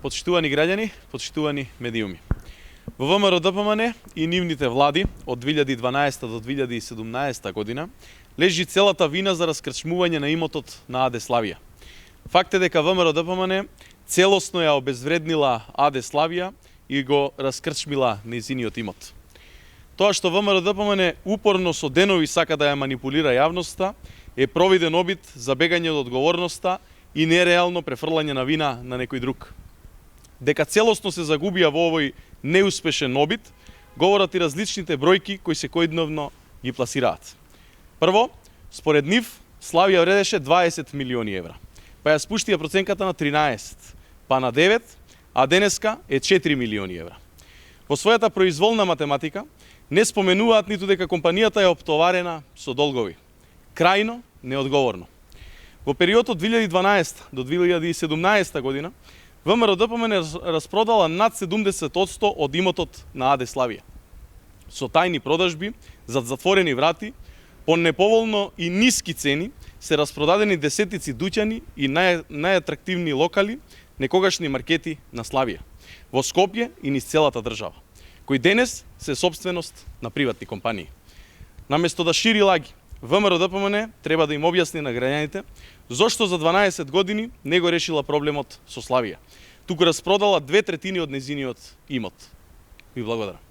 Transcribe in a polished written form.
Почитувани граѓани, почитувани медиуми. Во ВМРО ДПМН и нивните влади од 2012 до 2017 година лежи целата вина за раскрчмување на имотот на АД Славија. Факт е дека ВМРО ДПМН целосно ја обезвреднила АД Славија и го раскрчмила нејзиниот имот. Тоа што ВМРО ДПМН упорно со денови сака да ја манипулира јавноста е провиден обид за бегање од одговорноста и нереално префрлање на вина на некој друг. Дека целосно се загубија во овој неуспешен обид, говорат и различните бројки кои секојдневно ги пласираат. Прво, според нив, Славија вредеше 20 милиони евра, па ја спуштија проценката на 13, па на 9, а денеска е 4 милиони евра. Во својата произволна математика не споменуваат ниту дека компанијата е оптоварена со долгови. Крајно неодговорно. Во периодот од 2012 до 2017 година, ВМРО ДПМН распродала над 70% од имотот на АД Славија. Со тајни продажби, зад затворени врати, по неповолно и ниски цени се распродадени десетици дуќани и најатрактивни локали, некогашни маркети на Славија, во Скопје и низ целата држава, кои денес се собственост на приватни компании. Наместо да шири лаги, ВМРО ДПМН треба да им објасни на граѓаните зошто за 12 години не го решила проблемот со Славија, туку распродала 2/3 од нејзиниот имот. Ви благодарам.